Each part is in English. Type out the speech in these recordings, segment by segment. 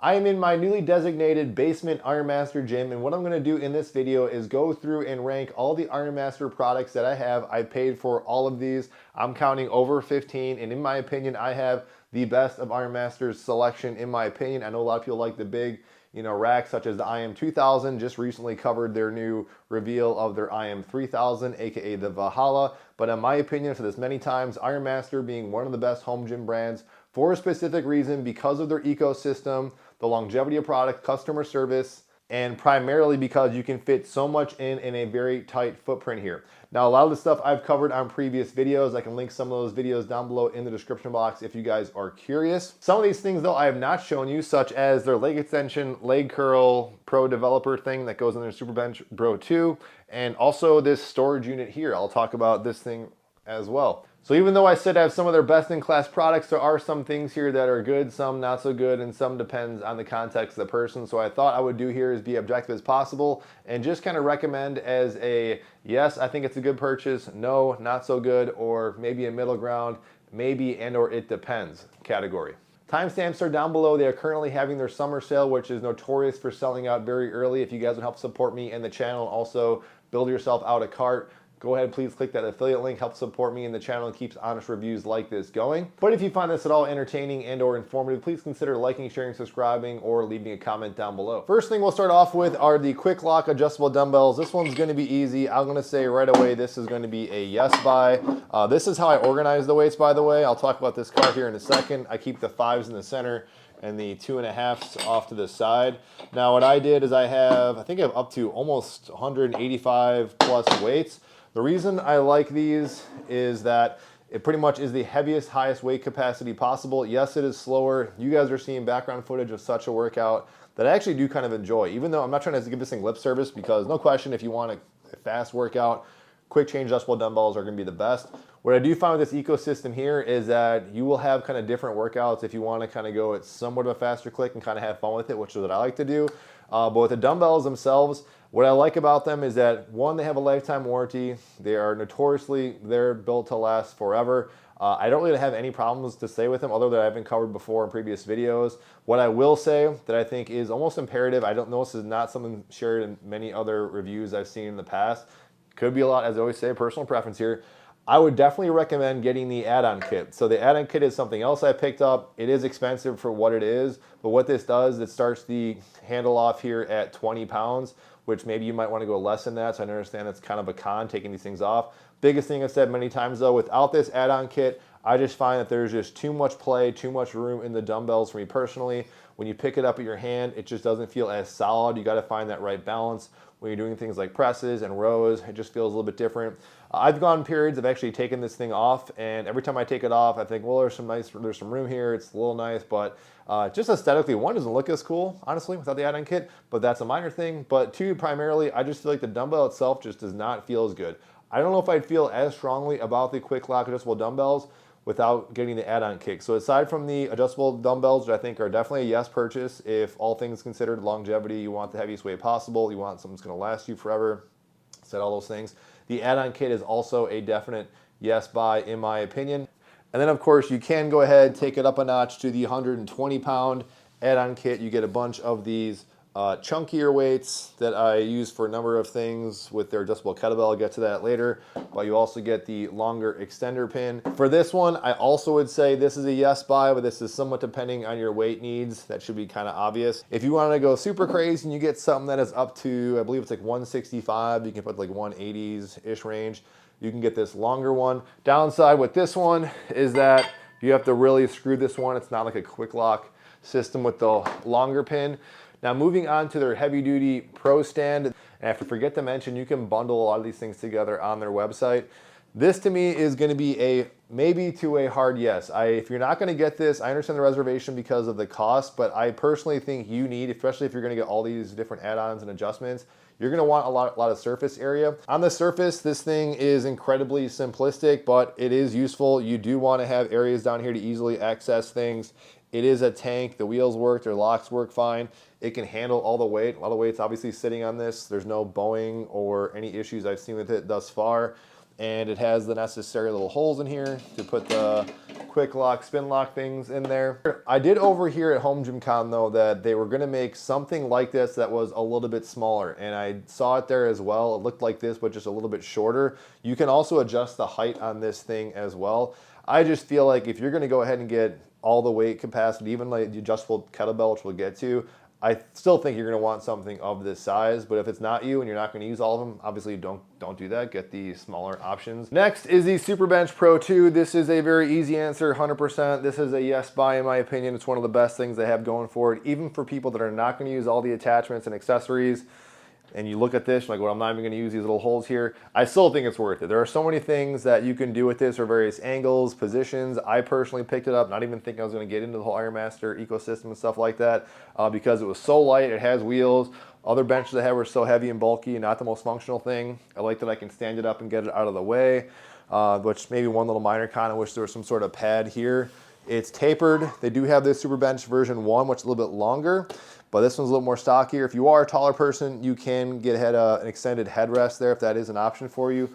I am in my newly designated basement Ironmaster gym, and what I'm gonna do in this video is go through and rank all the Ironmaster products that I have. I paid for all of these. I'm counting over 15, and in my opinion, I have the best of Ironmaster's selection, in my opinion. I know a lot of people like the big, racks such as the IM 2000. Just recently covered their new reveal of their IM 3000, aka the Valhalla. But in my opinion, I've said this many times, Ironmaster being one of the best home gym brands for a specific reason, because of their ecosystem, the longevity of product, customer service, and primarily because you can fit so much in a very tight footprint here. Now, a lot of the stuff I've covered on previous videos. I can link some of those videos down below in the description box if you guys are curious. Some of these things though I have not shown you, such as their leg extension, leg curl pro developer thing that goes in their SuperBench Pro 2, and also this storage unit here. I'll talk about this thing as well. So even though I said I have some of their best-in-class products, there are some things here that are good, some not so good, and some depends on the context of the person. So I thought I would do here is be objective as possible and just kind of recommend as a yes, I think it's a good purchase, no, not so good, or maybe a middle ground, maybe and or it depends category. Timestamps are down below. They are currently having their summer sale, which is notorious for selling out very early. If you guys would help support me and the channel, also build yourself out a cart, go ahead, please click that affiliate link, help support me and the channel, and keeps honest reviews like this going. But if you find this at all entertaining and or informative, please consider liking, sharing, subscribing, or leaving a comment down below. First thing we'll start off with are the Quicklock adjustable dumbbells. This one's gonna be easy. I'm gonna say right away, this is gonna be a yes buy. This is how I organize the weights, by the way. I'll talk about this card here in a second. I keep the 5s in the center and the 2.5s off to the side. Now what I did is I think I have up to almost 185 plus weights. The reason I like these is that it pretty much is the heaviest, highest weight capacity possible. Yes, it is slower. You guys are seeing background footage of such a workout that I actually do kind of enjoy, even though I'm not trying to give this thing lip service, because no question, if you want a fast workout, quick change adjustable dumbbells are gonna be the best. What I do find with this ecosystem here is that you will have kind of different workouts if you want to kind of go at somewhat of a faster click and kind of have fun with it, which is what I like to do. But with the dumbbells themselves, what I like about them is that, one, they have a lifetime warranty. They are notoriously, they're built to last forever. I don't really have any problems to say with them, other than I haven't covered before in previous videos. What I will say that I think is almost imperative, I don't know, this is not something shared in many other reviews I've seen in the past. Could be a lot, as I always say, personal preference here. I would definitely recommend getting the add-on kit. So the add-on kit is something else I picked up. It is expensive for what it is, but what this does, it starts the handle off here at 20 pounds, which maybe you might want to go less than that. So I understand that's kind of a con, taking these things off. Biggest thing I've said many times though, without this add-on kit, I just find that there's just too much play, too much room in the dumbbells for me personally. When you pick it up at your hand, it just doesn't feel as solid. You got to find that right balance. When you're doing things like presses and rows, it just feels a little bit different. I've gone periods of actually taking this thing off, and every time I take it off, I think, well, there's some room here. It's a little nice, but just aesthetically, one, doesn't look as cool, honestly, without the add-on kit, but that's a minor thing. But two, primarily, I just feel like the dumbbell itself just does not feel as good. I don't know if I'd feel as strongly about the Quicklock adjustable dumbbells without getting the add-on kick. So aside from the adjustable dumbbells, which I think are definitely a yes purchase, if all things considered, longevity, you want the heaviest weight possible, you want something that's gonna last you forever, said all those things. The add-on kit is also a definite yes buy, in my opinion. And then of course, you can go ahead, take it up a notch to the 120 pound add-on kit. You get a bunch of these chunkier weights that I use for a number of things with their adjustable kettlebell. I'll get to that later, but you also get the longer extender pin. For this one, I also would say this is a yes buy, but this is somewhat depending on your weight needs. That should be kind of obvious. If you want to go super crazy and you get something that is up to, I believe it's like 165, you can put like 180s-ish range, you can get this longer one. Downside with this one is that you have to really screw this one. It's not like a quick lock system with the longer pin. Now moving on to their heavy duty pro stand, and if I forget to mention, you can bundle a lot of these things together on their website. This to me is gonna be a maybe to a hard yes. If you're not gonna get this, I understand the reservation because of the cost, but I personally think you need, especially if you're gonna get all these different add-ons and adjustments, you're gonna want a lot of surface area. On the surface, this thing is incredibly simplistic, but it is useful. You do wanna have areas down here to easily access things. It is a tank, the wheels work, their locks work fine. It can handle all the weight. A lot of weight's obviously sitting on this. There's no bowing or any issues I've seen with it thus far. and it has the necessary little holes in here to put the quick lock, spin lock things in there. I did overhear at Home Gym Con though that they were gonna make something like this that was a little bit smaller, and I saw it there as well. It looked like this, but just a little bit shorter. You can also adjust the height on this thing as well. I just feel like if you're gonna go ahead and get all the weight capacity, even like the adjustable kettlebell, which we'll get to, I still think you're going to want something of this size, but if it's not you and you're not going to use all of them, obviously don't do that. Get the smaller options. Next is the SuperBench Pro 2. This is a very easy answer, 100%. This is a yes buy in my opinion. It's one of the best things they have going for it, even for people that are not going to use all the attachments and accessories. And you look at this, like, well, I'm not even going to use these little holes here. I still think it's worth it. There are so many things that you can do with this for various angles, positions. I personally picked it up, not even thinking I was going to get into the whole Ironmaster ecosystem and stuff like that, because it was so light. It has wheels. Other benches I had were so heavy and bulky, not the most functional thing. I like that I can stand it up and get it out of the way, which maybe one little minor con. I wish there was some sort of pad here. It's tapered. They do have this SuperBench version 1, which is a little bit longer, but this one's a little more stockier. If you are a taller person, you can get an extended headrest there if that is an option for you.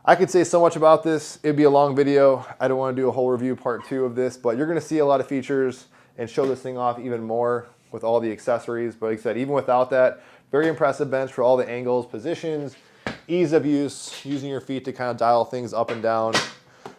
I could say so much about this. It'd be a long video. I don't want to do a whole review part 2 of this, but you're going to see a lot of features and show this thing off even more with all the accessories. But like I said, even without that, very impressive bench for all the angles, positions, ease of use, using your feet to kind of dial things up and down.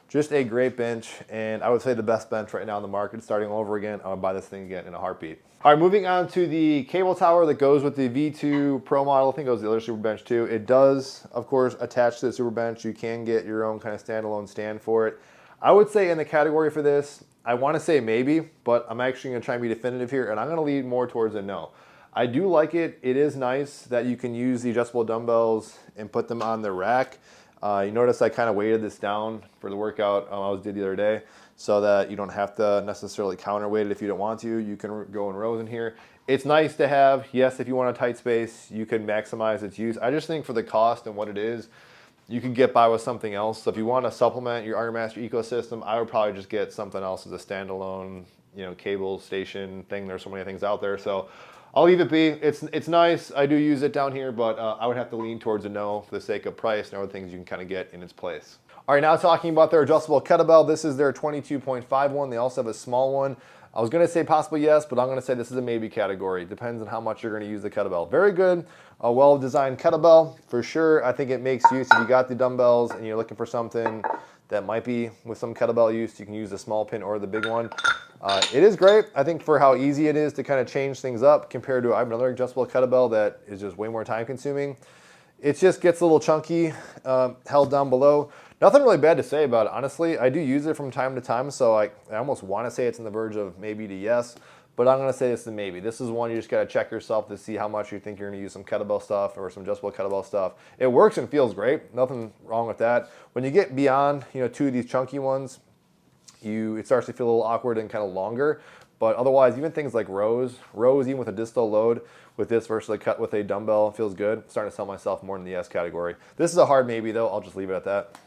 Just a great bench, and I would say the best bench right now in the market. Starting over again, I would buy this thing again in a heartbeat. All right, moving on to the cable tower that goes with the V2 Pro model. I think it was the other SuperBench too. It does, of course, attach to the SuperBench. You can get your own kind of standalone stand for it. I would say in the category for this, I want to say maybe, but I'm actually going to try and be definitive here, and I'm going to lean more towards a no. I do like it. It is nice that you can use the adjustable dumbbells and put them on the rack. You notice I kind of weighted this down for the workout I did the other day, so that you don't have to necessarily counterweight it if you don't want to. You can go in rows in here. It's nice to have. Yes, if you want a tight space, you can maximize its use. I just think for the cost and what it is, you can get by with something else. So if you want to supplement your Ironmaster ecosystem, I would probably just get something else as a standalone, cable station thing. There's so many things out there. So I'll leave it be. It's nice. I do use it down here, but I would have to lean towards a no for the sake of price and other things you can kind of get in its place. All right, now talking about their adjustable kettlebell. This is their 22.5 one. They also have a small one. I was going to say possibly yes, but I'm going to say this is a maybe category. Depends on how much you're going to use the kettlebell. Very good, a well-designed kettlebell for sure. I think it makes use. If you got the dumbbells and you're looking for something that might be with some kettlebell use, you can use the small pin or the big one. It is great, I think, for how easy it is to kind of change things up compared to another adjustable kettlebell that is just way more time consuming. It just gets a little chunky, held down below. Nothing really bad to say about it, honestly. I do use it from time to time, so I almost want to say it's on the verge of maybe to yes, but I'm going to say it's a maybe. This is one you just got to check yourself to see how much you think you're going to use some kettlebell stuff or some adjustable kettlebell stuff. It works and feels great. Nothing wrong with that. When you get beyond, 2 of these chunky ones, it starts to feel a little awkward and kind of longer. But otherwise, even things like rows, even with a distal load, with this versus with a dumbbell, feels good. I'm starting to sell myself more in the yes category. This is a hard maybe, though. I'll just leave it at that.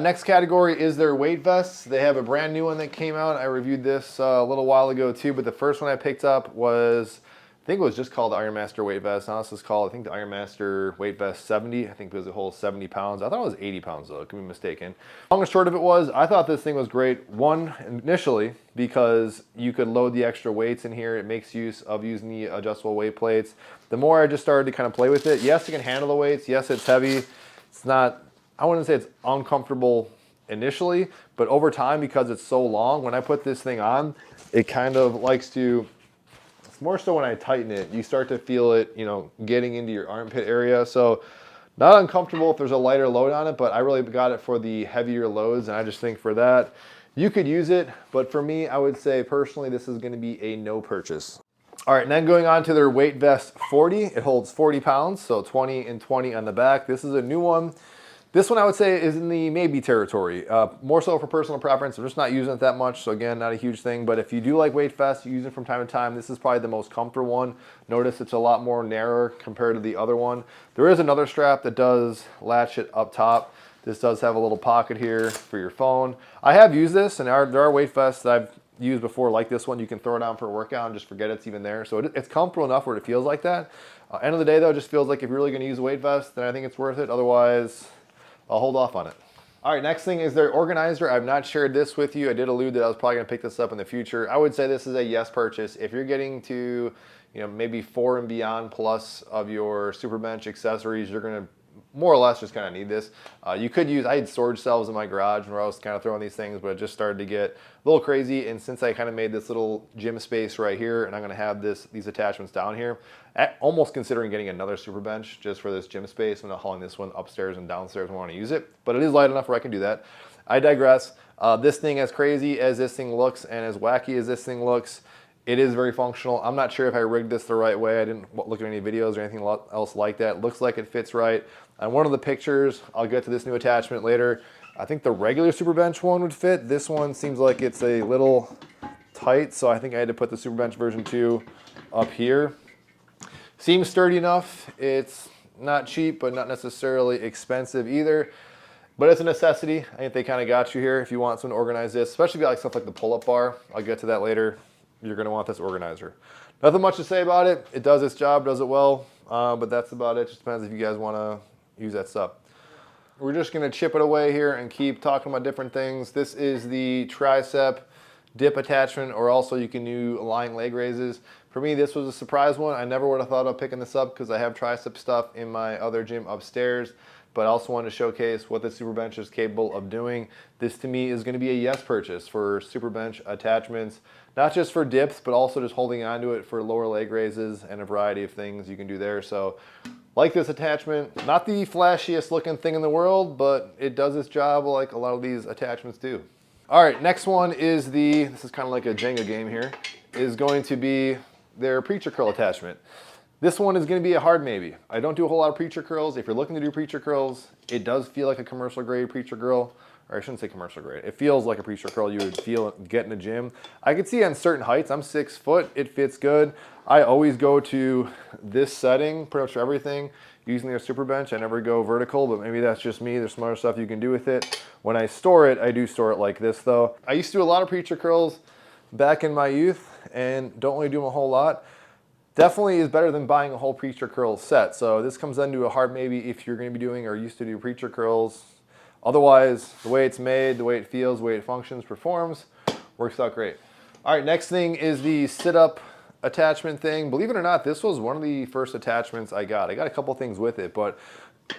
Next category is their weight vests. They have a brand new one that came out. I reviewed this a little while ago too, but the first one I picked up was, I think it was just called the Ironmaster weight vest. Now this is called, I think, the Ironmaster weight vest 70. I think it was a whole 70 pounds. I thought it was 80 pounds though, I could be mistaken. Long and short of it was, I thought this thing was great. One, initially, because you could load the extra weights in here. It makes use of using the adjustable weight plates. The more I just started to kind of play with it, yes, it can handle the weights. Yes, it's heavy. It's not, I wouldn't say it's uncomfortable initially, but over time, because it's so long, when I put this thing on, it kind of likes to, it's more so when I tighten it, you start to feel it, getting into your armpit area. So not uncomfortable if there's a lighter load on it, but I really got it for the heavier loads. And I just think for that, you could use it. But for me, I would say personally, this is going to be a no purchase. All right, and then going on to their weight vest 40, it holds 40 pounds, so 20 and 20 on the back. This is a new one. This one I would say is in the maybe territory, more so for personal preference. I'm just not using it that much, so again, not a huge thing. But if you do like weight vests, you use it from time to time, this is probably the most comfortable one. Notice it's a lot more narrower compared to the other one. There is another strap that does latch it up top. This does have a little pocket here for your phone. I have used this, and there are weight vests that I've used before like this one. You can throw it on for a workout and just forget it's even there. So it's comfortable enough where it feels like that. End of the day though, it just feels like if you're really gonna use a weight vest, then I think it's worth it. Otherwise, I'll hold off on it. All right, next thing is their organizer. I've not shared this with you. I did allude that I was probably gonna pick this up in the future. I would say this is a yes purchase. If you're getting to, maybe 4 and beyond plus of your SuperBench accessories, you're gonna more or less just kind of need this. You could use, I had storage shelves in my garage where I was kind of throwing these things, but it just started to get a little crazy. And since I kind of made this little gym space right here, and I'm gonna have these attachments down here, almost considering getting another SuperBench just for this gym space. I'm not hauling this one upstairs and downstairs when I want to use it, but it is light enough where I can do that. I digress. This thing, as crazy as this thing looks and as wacky as this thing looks, it is very functional. I'm not sure if I rigged this the right way. I didn't look at any videos or anything else like that. It looks like it fits right. On one of the pictures, I'll get to this new attachment later. I think the regular SuperBench one would fit. This one seems like it's a little tight, so I think I had to put the SuperBench version 2 up here. Seems sturdy enough. It's not cheap, but not necessarily expensive either. But it's a necessity. I think they kind of got you here if you want someone to organize this, especially if you like stuff like the pull-up bar. I'll get to that later. You're gonna want this organizer. Nothing much to say about it. It does its job, does it well, but that's about it. Just depends if you guys wanna use that stuff. We're just gonna chip it away here and keep talking about different things. This is the tricep dip attachment, or also you can do lying leg raises. For me, this was a surprise one. I never would have thought of picking this up because I have tricep stuff in my other gym upstairs, but I also wanted to showcase what the SuperBench is capable of doing. This to me is gonna be a yes purchase for SuperBench attachments, not just for dips, but also just holding onto it for lower leg raises and a variety of things you can do there. So like this attachment, not the flashiest looking thing in the world, but it does its job like a lot of these attachments do. All right, next one is this is kind of like a Jenga game here, is going to be their preacher curl attachment. This one is gonna be a hard maybe. I don't do a whole lot of preacher curls. If you're looking to do preacher curls, it does feel like a commercial grade preacher curl, or I shouldn't say commercial grade. It feels like a preacher curl you would get in a gym. I can see on certain heights, I'm 6 foot, it fits good. I always go to this setting pretty much for everything using their SuperBench. I never go vertical, but maybe that's just me. There's some other stuff you can do with it. When I store it, I do store it like this though. I used to do a lot of preacher curls back in my youth and don't really do them a whole lot. Definitely is better than buying a whole preacher curl set. So this comes into a hard maybe if you're gonna be doing or used to do preacher curls. Otherwise, the way it's made, the way it feels, the way it functions, performs, works out great. All right, next thing is the sit-up attachment thing. Believe it or not, this was one of the first attachments I got. I got a couple things with it, but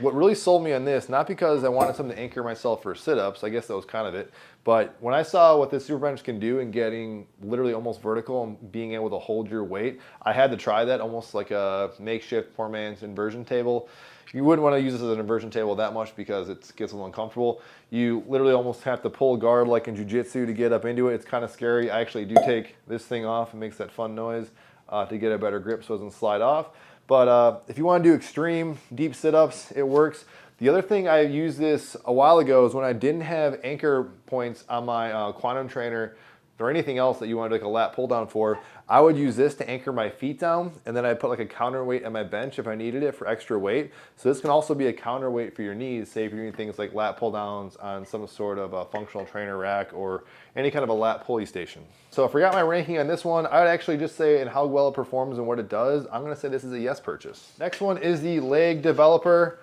what really sold me on this, not because I wanted something to anchor myself for sit-ups, I guess that was kind of it, but when I saw what this SuperBench can do in getting literally almost vertical and being able to hold your weight, I had to try that, almost like a makeshift poor man's inversion table. You wouldn't want to use this as an inversion table that much because it gets a little uncomfortable. You literally almost have to pull guard like in jiu-jitsu to get up into it. It's kind of scary. I actually do take this thing off. It makes that fun noise to get a better grip so it doesn't slide off. But if you want to do extreme deep sit-ups, it works. The other thing I used this a while ago is when I didn't have anchor points on my quantum trainer or anything else that you want to do like a lat pull down for, I would use this to anchor my feet down, and then I'd put like a counterweight on my bench if I needed it for extra weight. So this can also be a counterweight for your knees, say if you're doing things like lat pull downs on some sort of a functional trainer rack or any kind of a lat pulley station. So if I got my ranking on this one, I would actually just say in how well it performs and what it does, I'm gonna say this is a yes purchase. Next one is the leg developer,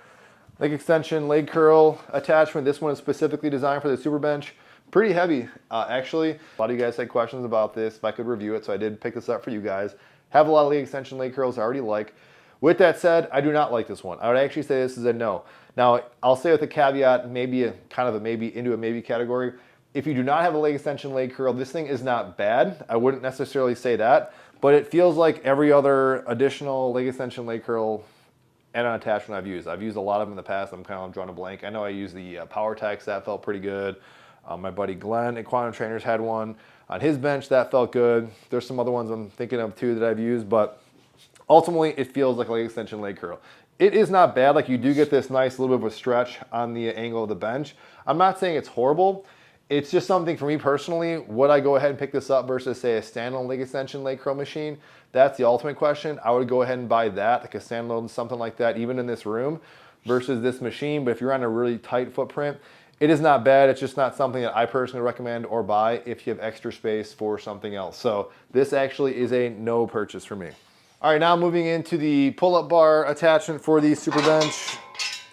leg extension, leg curl attachment. This one is specifically designed for the SuperBench. Pretty heavy, actually. A lot of you guys had questions about this, if I could review it, so I did pick this up for you guys. Have a lot of leg extension, leg curls I already like. With that said, I do not like this one. I would actually say this is a no. Now, I'll say with a caveat, maybe a kind of a maybe into a maybe category. If you do not have a leg extension, leg curl, this thing is not bad. I wouldn't necessarily say that, but it feels like every other additional leg extension, leg curl and an attachment I've used. I've used a lot of them in the past. I'm drawing a blank. I know I used the PowerTech, that felt pretty good. My buddy Glenn at Quantum Trainers had one on his bench that felt good. There's some other ones I'm thinking of too that I've used, but ultimately it feels like a leg extension, leg curl. It is not bad. Like you do get this nice little bit of a stretch on the angle of the bench. I'm not saying it's horrible. It's just something for me personally. Would I go ahead and pick this up versus say a standalone leg extension, leg curl machine? That's the ultimate question. I would go ahead and buy that, like a standalone, something like that, even in this room versus this machine. But if you're on a really tight footprint, it is not bad. It's just not something that I personally recommend or buy if you have extra space for something else. So this actually is a no purchase for me. All right, now moving into the pull-up bar attachment for the SuperBench.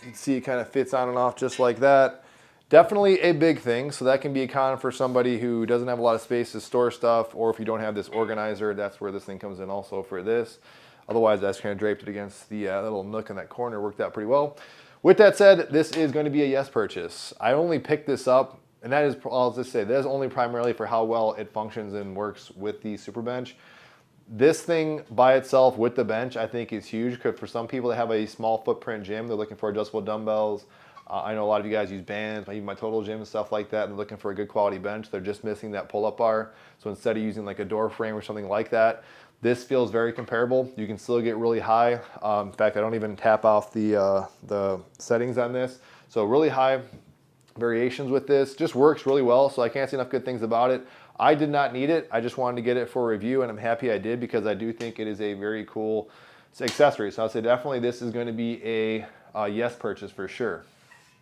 You can see it kind of fits on and off just like that. Definitely a big thing, so that can be a con for somebody who doesn't have a lot of space to store stuff, or if you don't have this organizer, that's where this thing comes in also for this. Otherwise, that's kind of draped it against the little nook in that corner, worked out pretty well. With that said, this is going to be a yes purchase. I only picked this up, and that is, I'll just say, that is only primarily for how well it functions and works with the SuperBench. This thing by itself with the bench, I think is huge, because for some people that have a small footprint gym, they're looking for adjustable dumbbells. I know a lot of you guys use bands, even my Total Gym and stuff like that, and they're looking for a good quality bench. They're just missing that pull-up bar. So instead of using like a door frame or something like that, this feels very comparable. You can still get really high. In fact, I don't even tap off the settings on this. So really high variations with this. Just works really well, so I can't say enough good things about it. I did not need it. I just wanted to get it for review, and I'm happy I did, because I do think it is a very cool accessory. So I'll say definitely this is going to be a yes purchase for sure.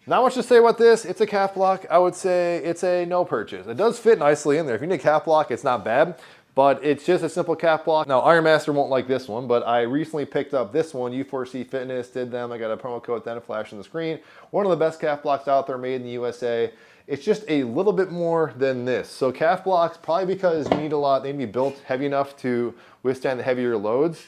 Not much to say about this. It's a calf block. I would say it's a no purchase. It does fit nicely in there. If you need a calf block, it's not bad, but it's just a simple calf block. Now, Ironmaster won't like this one, but I recently picked up this one. U4C Fitness did them. I got a promo code then flash on the screen. One of the best calf blocks out there, made in the USA. It's just a little bit more than this. So calf blocks, probably because you need a lot, they need to be built heavy enough to withstand the heavier loads.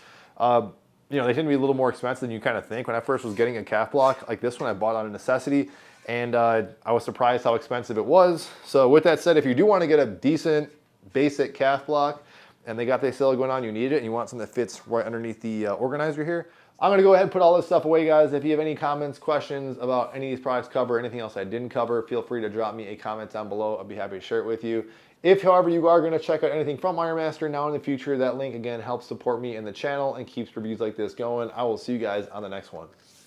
You know, they tend to be a little more expensive than you kind of think. When I first was getting a calf block like this one, I bought out of necessity, and I was surprised how expensive it was. So with that said, if you do want to get a decent basic calf block and they got the sale going on, you need it, and you want something that fits right underneath the organizer here, I'm going to go ahead and put all this stuff away, guys. If you have any comments, questions about any of these products cover, anything else I didn't cover, feel free to drop me a comment down below. I'd be happy to share it with you. If, however, you are going to check out anything from Ironmaster now in the future, that link, again, helps support me and the channel and keeps reviews like this going. I will see you guys on the next one.